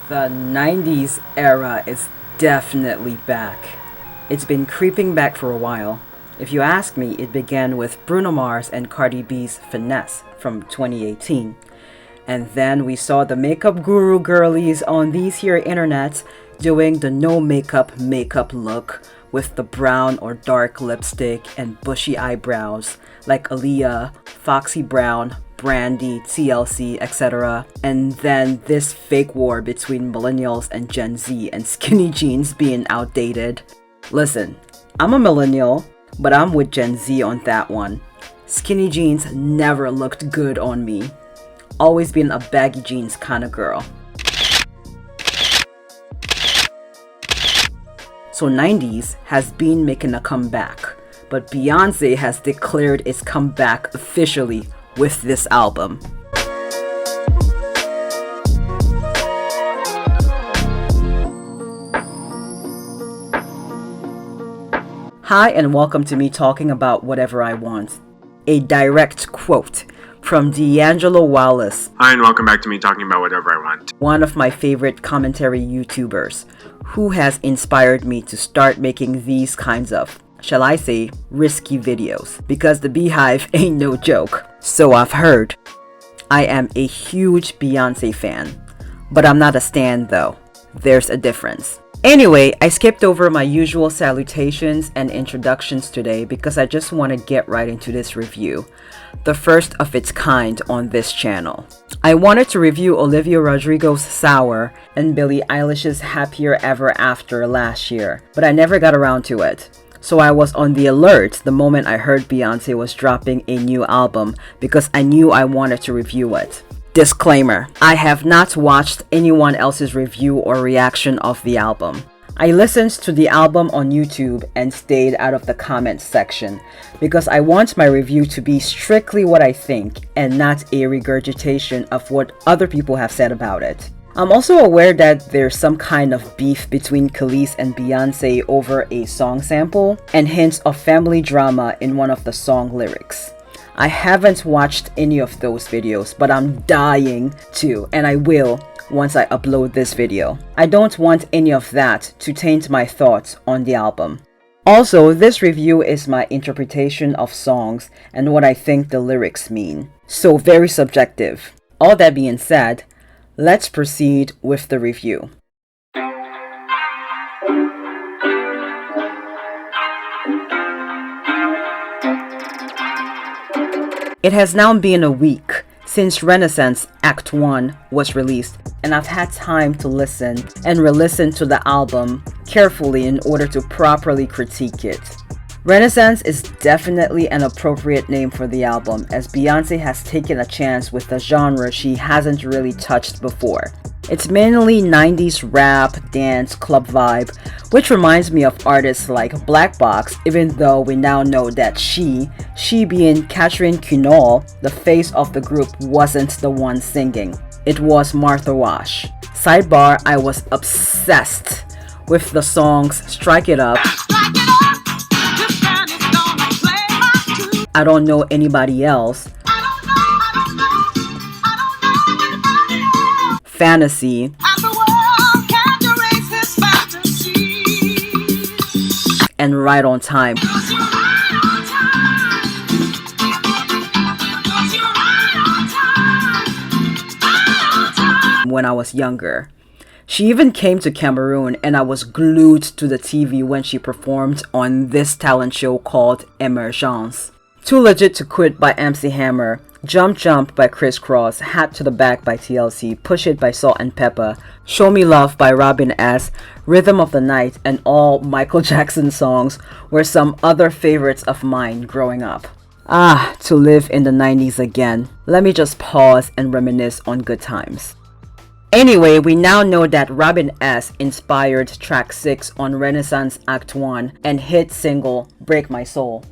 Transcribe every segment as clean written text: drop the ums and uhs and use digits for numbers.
The 90s era is definitely back. It's been creeping back for a while. If you ask me, it began with Bruno Mars and Cardi B's Finesse from 2018. And then we saw the makeup guru girlies on these here internets doing the no makeup look with the brown or dark lipstick and bushy eyebrows like Aaliyah, Foxy Brown, Brandy, TLC, etc. And then this fake war between millennials and Gen Z and skinny jeans being outdated. Listen, I'm a millennial, but I'm with Gen Z on that one. Skinny jeans never looked good on me. Always been a baggy jeans kind of girl. So 90s has been making a comeback, but Beyonce has declared its comeback officially with this album. Hi and welcome to me talking about whatever I want. A direct quote from D'Angelo Wallace. Hi and welcome back to me talking about whatever I want. One of my favorite commentary YouTubers who has inspired me to start making these kinds of, shall I say, risky videos. Because the Beehive ain't no joke. So I've heard. I am a huge Beyonce fan. But I'm not a stan though. There's a difference. Anyway, I skipped over my usual salutations and introductions today because I just want to get right into this review. The first of its kind on this channel. I wanted to review Olivia Rodrigo's Sour and Billie Eilish's Happier Ever After last year, but I never got around to it. So I was on the alert the moment I heard Beyonce was dropping a new album because I knew I wanted to review it. Disclaimer, I have not watched anyone else's review or reaction of the album. I listened to the album on YouTube and stayed out of the comments section because I want my review to be strictly what I think and not a regurgitation of what other people have said about it. I'm also aware that there's some kind of beef between Kelis and Beyonce over a song sample and hints of family drama in one of the song lyrics. I haven't watched any of those videos, but I'm dying to, and I will once I upload this video. I don't want any of that to taint my thoughts on the album. Also, this review is my interpretation of songs and what I think the lyrics mean. So very subjective. All that being said, let's proceed with the review. It has now been a week since Renaissance Act 1 was released, and I've had time to listen and re-listen to the album carefully in order to properly critique it. Renaissance is definitely an appropriate name for the album, as Beyonce has taken a chance with a genre she hasn't really touched before. It's mainly 90s rap, dance, club vibe, which reminds me of artists like Black Box, even though we now know that she being Catherine Cunol, the face of the group, wasn't the one singing. It was Martha Wash. Sidebar, I was obsessed with the songs Strike It Up, I Don't Know Anybody Else, Fantasy, and Right on Time. When I was younger. She even came to Cameroon and I was glued to the TV when she performed on this talent show called Emergence. Too Legit to Quit by MC Hammer, Jump Jump by Criss Cross, Hat to the Back by TLC, Push It by Salt and Pepper, Show Me Love by Robin S., Rhythm of the Night, and all Michael Jackson songs were some other favorites of mine growing up. To live in the 90s again. Let me just pause and reminisce on good times. Anyway, we now know that Robin S. inspired track 6 on Renaissance Act 1 and hit single Break My Soul.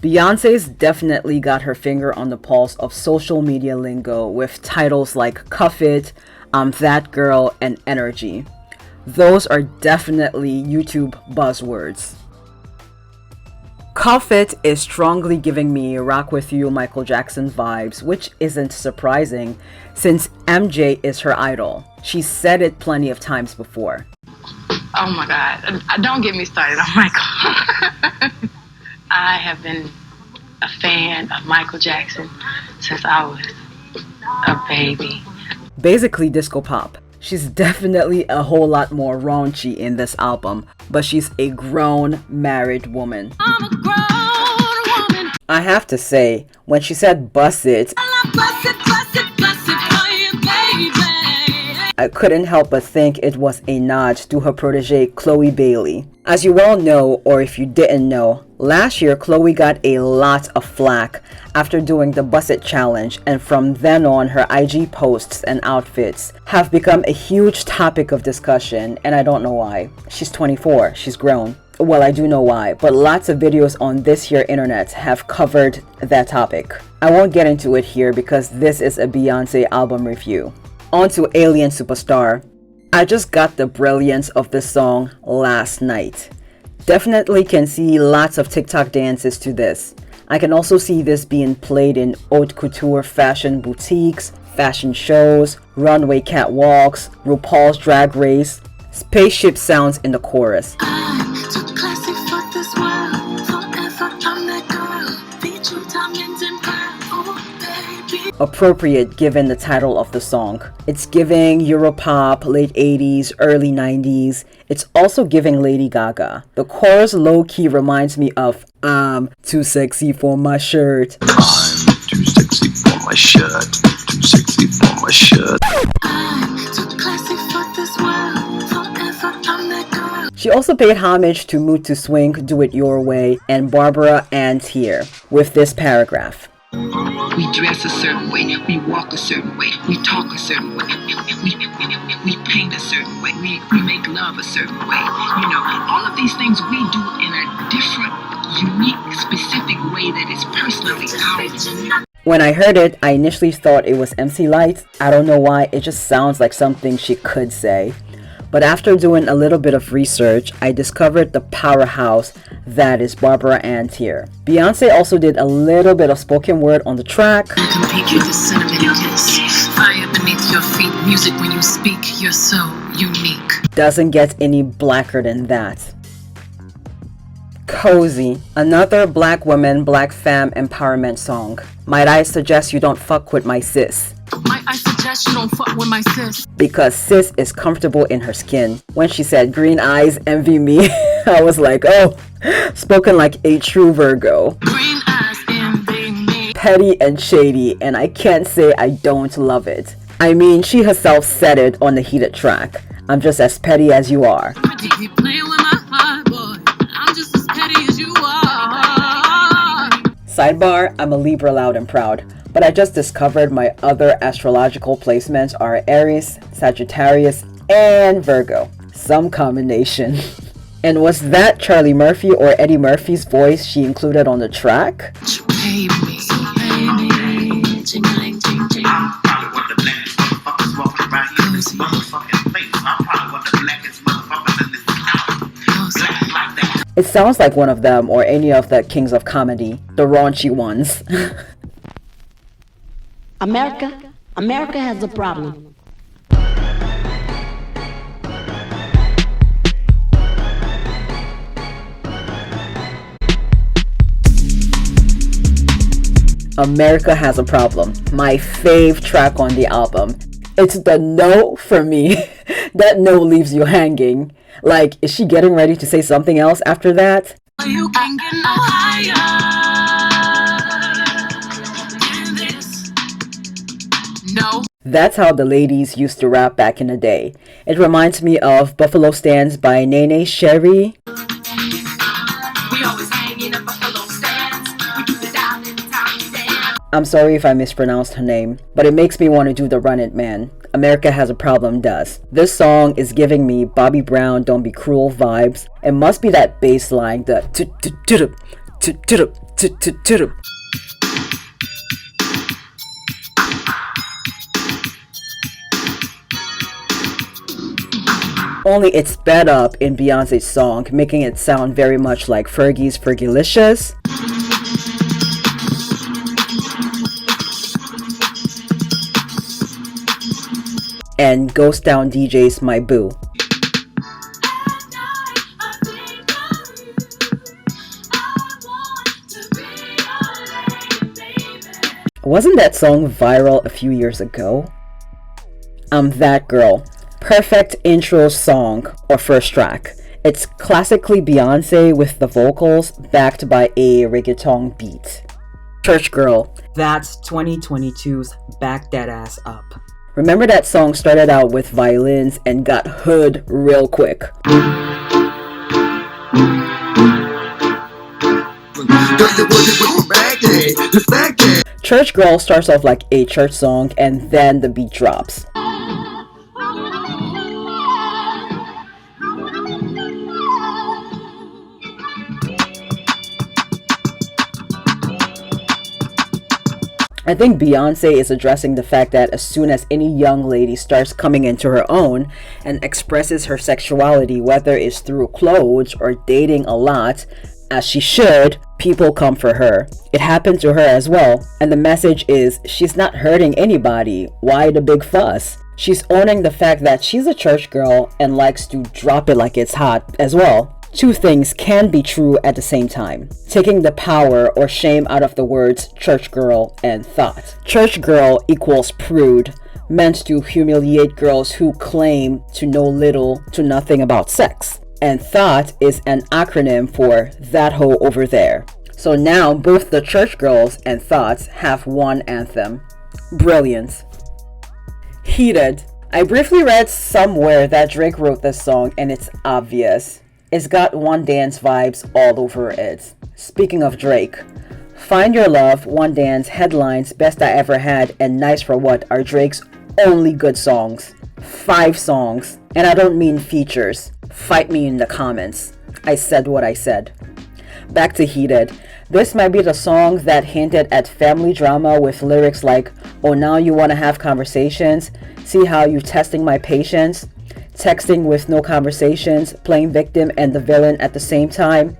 Beyonce's definitely got her finger on the pulse of social media lingo with titles like Cuff It, I'm That Girl, and Energy. Those are definitely YouTube buzzwords. Cuff It is strongly giving me Rock With You Michael Jackson vibes, which isn't surprising since MJ is her idol. She's said it plenty of times before. Oh my God, don't get me started on Michael. I have been a fan of Michael Jackson since I was a baby. Basically disco pop. She's definitely a whole lot more raunchy in this album, but she's a grown, married woman. I'm a grown woman. I have to say, when she said bust it, Bless it for you, baby. I couldn't help but think it was a nod to her protege Chloe Bailey. As you all know, or if you didn't know, last year Chloe got a lot of flack after doing the Bust It challenge, and from then on her IG posts and outfits have become a huge topic of discussion, and I don't know why. She's 24, she's grown. Well, I do know why, but lots of videos on this here internet have covered that topic. I won't get into it here because this is a Beyonce album review. On to Alien Superstar. I just got the brilliance of this song last night. Definitely can see lots of TikTok dances to this. I can also see this being played in haute couture fashion boutiques, fashion shows, runway catwalks, RuPaul's Drag Race. Spaceship sounds in the chorus. I'm too classy for this world. Forever I'm that girl. Beat you diamonds and pearls. Oh, baby. Appropriate given the title of the song. It's giving Europop, late 80s, early 90s. It's also giving Lady Gaga. The chorus low-key reminds me of too sexy for my shirt. I'm too sexy for my shirt. Too sexy for my shirt. I'm too classy for this world. Forever I'm that girl. She also paid homage to Mood to Swing, Do It Your Way, and Barbara Ann's Here with this paragraph. We dress a certain way, we walk a certain way, we talk a certain way, we paint a certain way, we make love a certain way. You know, all of these things we do in a different, unique, specific way that is personally ours. When I heard it, I initially thought it was MC Lyte. I don't know why, it just sounds like something she could say. But after doing a little bit of research, I discovered the powerhouse that is Barbara Ann's Here. Beyonce also did a little bit of spoken word on the track. Compete with the sentimental kiss, fire beneath your feet, music when you speak, you're so unique. Doesn't get any blacker than that. Cozy, another black woman, black femme empowerment song. Might I suggest you don't fuck with my sis? Might I suggest you don't fuck with my sis? Because sis is comfortable in her skin. When she said green eyes envy me, I was like, oh, spoken like a true Virgo. Green eyes envy me. Petty and shady, and I can't say I don't love it. I mean, she herself said it on the Heated track. I'm just as petty as you are. Pretty, keep playing with my heart, boy. I'm just as petty as you are. Sidebar, I'm a Libra loud and proud. But I just discovered my other astrological placements are Aries, Sagittarius, and Virgo. Some combination. And was that Charlie Murphy or Eddie Murphy's voice she included on the track? You paid me, so pay me. Ching-a-ling, ching-ching. I'm probably one of the blackest motherfuckers walking around here in this motherfucking place. I'm probably one of the blackest motherfuckers in this town. Black like that. It sounds like one of them or any of the kings of comedy, the raunchy ones. America has a problem. America Has a Problem, my fave track on the album. It's the no for me. That no leaves you hanging. Like, is she getting ready to say something else after that? You can get no higher than this. No. That's how the ladies used to rap back in the day. It reminds me of Buffalo Stands by Nene Sherry. We always hanging at Buffalo Stands. We do the down in town dance. I'm sorry if I mispronounced her name, but it makes me want to do the Run It Man. America Has a Problem does. This song is giving me Bobby Brown Don't Be Cruel vibes. It must be that bass line, the only it's sped up in Beyonce's song, making it sound very much like Fergie's Fergalicious. And Ghost Town DJ's My Boo. Wasn't that song viral a few years ago? I'm That Girl. Perfect intro song or first track. It's classically Beyonce with the vocals backed by a reggaeton beat. Church Girl. That's 2022's Back That Ass Up. Remember that song started out with violins and got hood real quick. Church Girl starts off like a church song and then the beat drops. I think Beyonce is addressing the fact that as soon as any young lady starts coming into her own and expresses her sexuality, whether it's through clothes or dating a lot, as she should, people come for her. It happened to her as well, and the message is she's not hurting anybody. Why the big fuss? She's owning the fact that she's a church girl and likes to drop it like it's hot as well. Two things can be true at the same time, taking the power or shame out of the words church girl and thought. Church girl equals prude, meant to humiliate girls who claim to know little to nothing about sex. And thought is an acronym for that hoe over there. So now both the church girls and thoughts have one anthem. Brilliant. Heated. I briefly read somewhere that Drake wrote this song and it's obvious. It's got One Dance vibes all over it. Speaking of Drake, Find Your Love, One Dance, Headlines, Best I Ever Had, and Nice for What are Drake's only good songs. 5 songs. And I don't mean features. Fight me in the comments. I said what I said. Back to Heated. This might be the song that hinted at family drama with lyrics like, oh now you wanna have conversations? See how you testing my patience? Texting with no conversations, playing victim and the villain at the same time.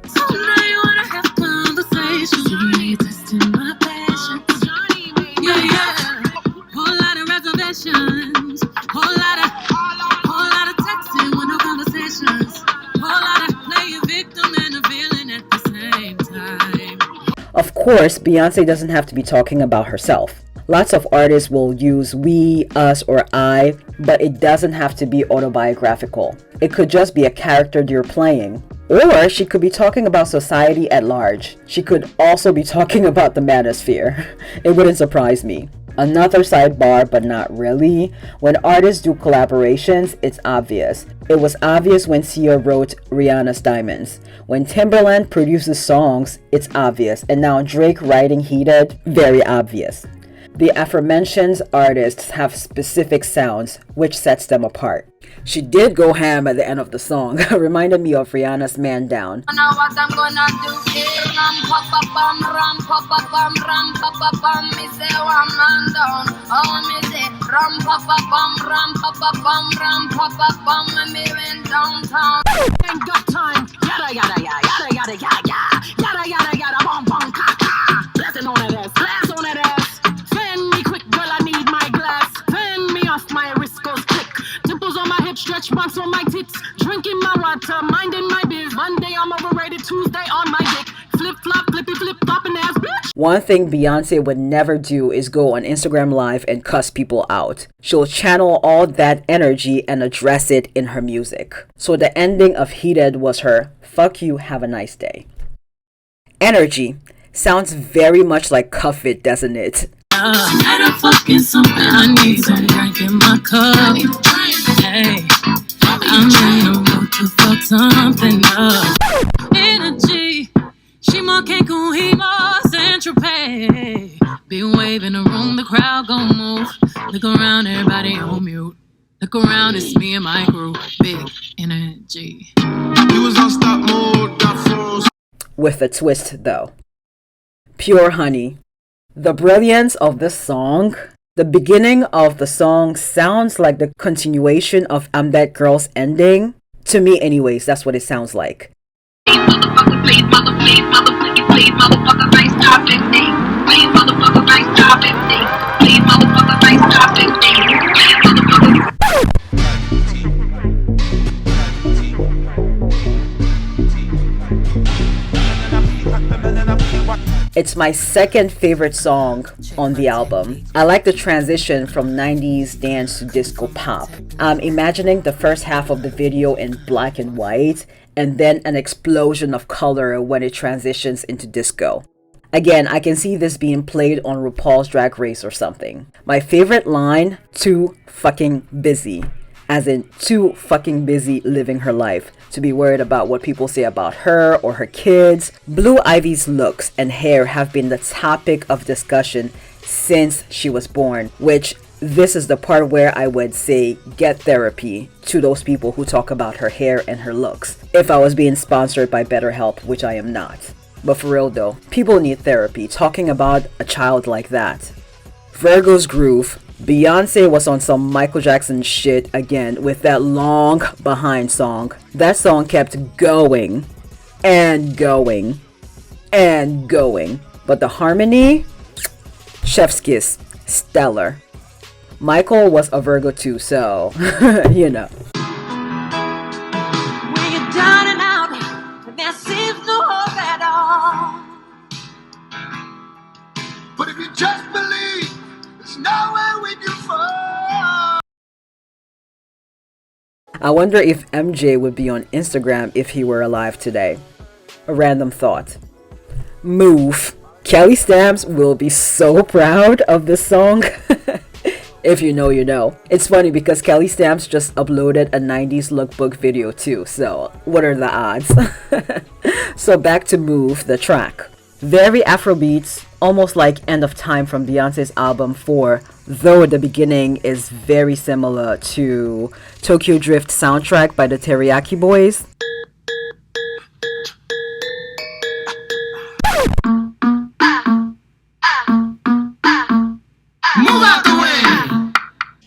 Of course, Beyonce doesn't have to be talking about herself. Lots of artists will use we, us, or I, but it doesn't have to be autobiographical. It could just be a character you're playing. Or she could be talking about society at large. She could also be talking about the manosphere. It wouldn't surprise me. Another sidebar, but not really. When artists do collaborations, it's obvious. It was obvious when Sia wrote Rihanna's Diamonds. When Timbaland produces songs, it's obvious. And now Drake writing Heated, very obvious. The aforementioned artists have specific sounds, which sets them apart. She did go ham at the end of the song, reminded me of Rihanna's Man Down. I know what I'm gonna do. Ram pa pa bum, me say one man down. Oh me say ram pa pa bum, me went downtown. Ain't got time. Yada yada yada yada yada yada yada yada yada bum bum ka ka. Blessing on that ass, blast on that ass. Send me quick, girl, I need my glass. Send me off, my wrist goes quick. Dimples on my hip, stretch marks on my tits. Drinking my water, minding my biz. Monday I'm overrated, Tuesday on my dick. Flip flop, flippy flip flopping ass bitch. One thing Beyonce would never do is go on Instagram Live and cuss people out. She'll channel all that energy and address it in her music. So the ending of Heated was her fuck you, have a nice day. Energy sounds very much like Cuff It, doesn't it? Had a fucking something, I need some drink in my cup. Hey, I'm in the mood to fuck something up. Energy, she more Cancun, he more Central Pay. Be waving around, the crowd gon' move. Look around, everybody on mute. Look around, it's me and my crew. Big energy. He was on stop mode, got froze. With a twist though. Pure Honey. The brilliance of this song, the beginning of the song sounds like the continuation of I'm That Girl's ending, To me anyways, that's what it sounds like. Please, motherfucker, please, motherfucker, please stop it. Please, motherfucker, please stop it. Please, motherfucker, please stop it. Please, motherfucker. It's my second favorite song on the album. I like the transition from 90s dance to disco pop. I'm imagining the first half of the video in black and white, and then an explosion of color when it transitions into disco. Again, I can see this being played on RuPaul's Drag Race or something. My favorite line, too fucking busy. As in, too fucking busy living her life to be worried about what people say about her or her kids. Blue Ivy's looks and hair have been the topic of discussion since she was born, which this is the part where I would say get therapy to those people who talk about her hair and her looks. If I was being sponsored by BetterHelp, which I am not. But for real though, people need therapy talking about a child like that. Virgo's Groove. Beyonce was on some Michael Jackson shit again with that long behind song. That song kept going and going and going. But the harmony, chef's kiss, stellar. Michael was a Virgo too, so, you know. When you're down and out, there seems no hope at all. But if you just believe, there's nowhere we can fall. I wonder if MJ would be on Instagram if he were alive today. A random thought. Move. Kelly Stamps will be so proud of this song. If you know, you know. It's funny because Kelly Stamps just uploaded a 90s lookbook video too, so what are the odds? So back to Move, the track. Very Afrobeats, almost like End of Time from Beyonce's album 4, though the beginning is very similar to Tokyo Drift soundtrack by the Teriyaki Boys. Move out the way!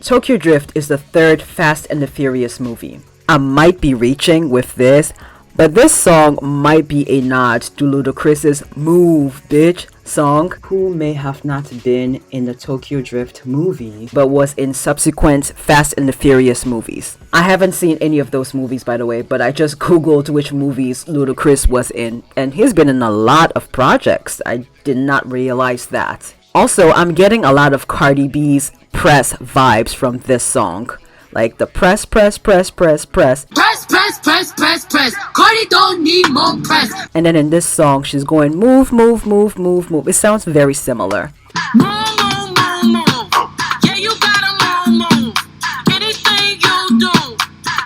Tokyo Drift is the third Fast and the Furious movie. I might be reaching with this, but this song might be a nod to Ludacris's Move Bitch song, who may have not been in the Tokyo Drift movie, but was in subsequent Fast and the Furious movies. I haven't seen any of those movies, by the way, but I just googled which movies Ludacris was in, and he's been in a lot of projects. I did not realize that. Also, I'm getting a lot of Cardi B's press vibes from this song. Like the press. Press, press, press, press. Cardi don't need more press. And then in this song, she's going move, move, move, move, move. It sounds very similar. Move, move, move, move. Yeah, you gotta move, move. Anything you do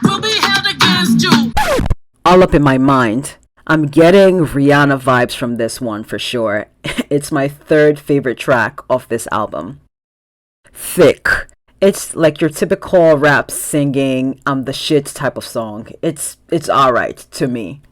will be held against you. All up in my mind. I'm getting Rihanna vibes from this one for sure. It's my third favorite track of this album. Thick. It's like your typical rap singing, I'm the shit type of song. It's alright to me.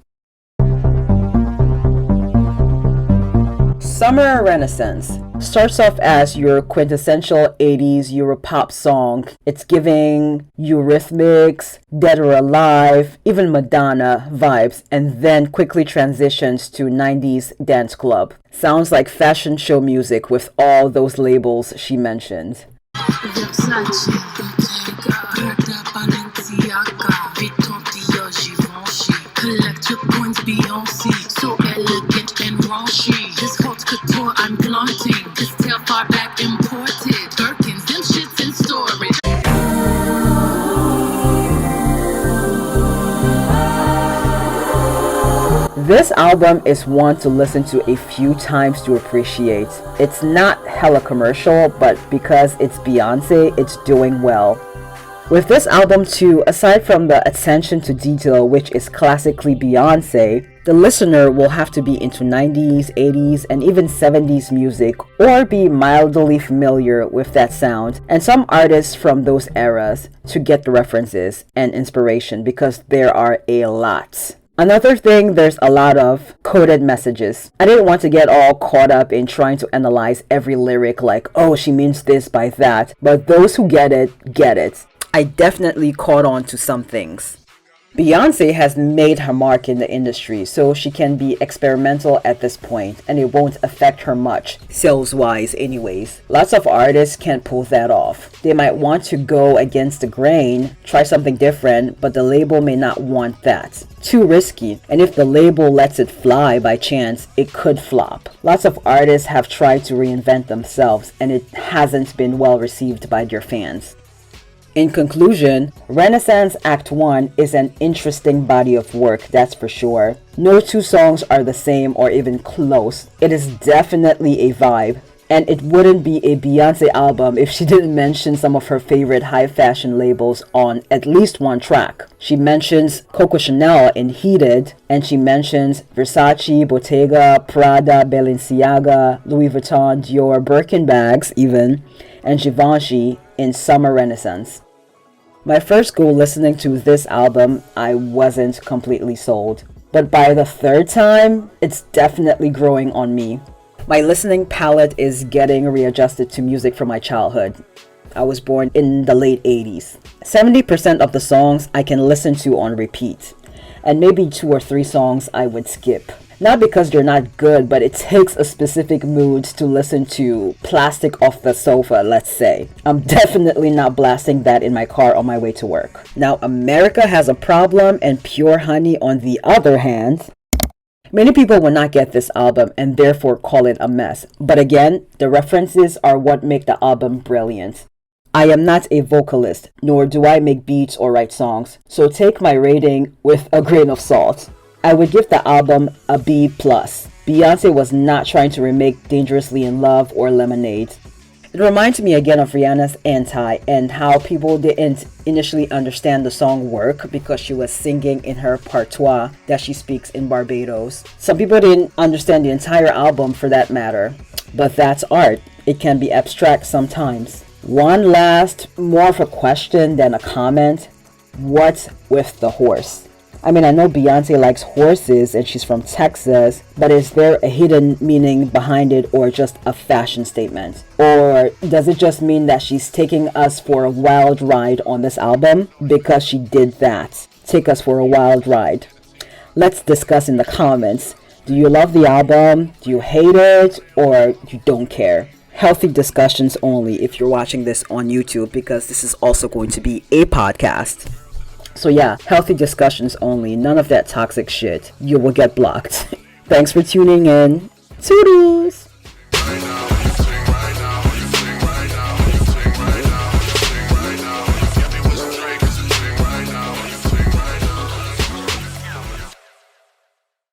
Summer Renaissance starts off as your quintessential 80s Europop song. It's giving Eurythmics, Dead or Alive, even Madonna vibes, and then quickly transitions to 90s dance club. Sounds like fashion show music with all those labels she mentioned. Versace, Prada, Balenciaga, Vuitton, Dior, Givenchy. Collect your points, Beyoncé. So elegant and raunchy. This haute couture I'm flaunting. This tail far back imported. Birkins, them shits in storage. This album is one to listen to a few times to appreciate. It's not hella commercial, but because it's Beyonce, it's doing well. With this album too, aside from the attention to detail which is classically Beyonce, the listener will have to be into 90s, 80s, and even 70s music or be mildly familiar with that sound and some artists from those eras to get the references and inspiration because there are a lot. Another thing, there's a lot of coded messages. I didn't want to get all caught up in trying to analyze every lyric like, oh, she means this by that. But those who get it, get it. I definitely caught on to some things. Beyonce has made her mark in the industry, so she can be experimental at this point, and it won't affect her much, sales-wise anyways. Lots of artists can't pull that off. They might want to go against the grain, try something different, but the label may not want that. Too risky, and if the label lets it fly by chance, it could flop. Lots of artists have tried to reinvent themselves, and it hasn't been well received by their fans. In conclusion, Renaissance Act 1 is an interesting body of work, that's for sure. No two songs are the same or even close. It is definitely a vibe, and it wouldn't be a Beyonce album if she didn't mention some of her favorite high fashion labels on at least one track. She mentions Coco Chanel in Heated, and she mentions Versace, Bottega, Prada, Balenciaga, Louis Vuitton, Dior, Birkin bags even, and Givenchy in Summer Renaissance. My first go listening to this album, I wasn't completely sold. But by the third time, it's definitely growing on me. My listening palette is getting readjusted to music from my childhood. I was born in the late 80s. 70% of the songs I can listen to on repeat, and maybe 2 or 3 songs I would skip. Not because they're not good, but it takes a specific mood to listen to Plastic Off the Sofa, let's say. I'm definitely not blasting that in my car on my way to work. Now, America Has a Problem and Pure Honey, on the other hand, many people will not get this album and therefore call it a mess. But again, the references are what make the album brilliant. I am not a vocalist, nor do I make beats or write songs, so take my rating with a grain of salt. I would give the album a B+. Beyonce was not trying to remake Dangerously in Love or Lemonade. It reminds me again of Rihanna's Anti and how people didn't initially understand the song work because she was singing in her patois that she speaks in Barbados. Some people didn't understand the entire album for that matter, but that's art. It can be abstract sometimes. One last, more of a question than a comment. What's with the horse? I mean, I know Beyonce likes horses and she's from Texas, but is there a hidden meaning behind it or just a fashion statement? Or does it just mean that she's taking us for a wild ride on this album? Because she did that. Take us for a wild ride. Let's discuss in the comments. Do you love the album? Do you hate it? Or you don't care? Healthy discussions only if you're watching this on YouTube, because this is also going to be a podcast. So yeah, healthy discussions only. None of that toxic shit. You will get blocked. Thanks for tuning in. Toodles!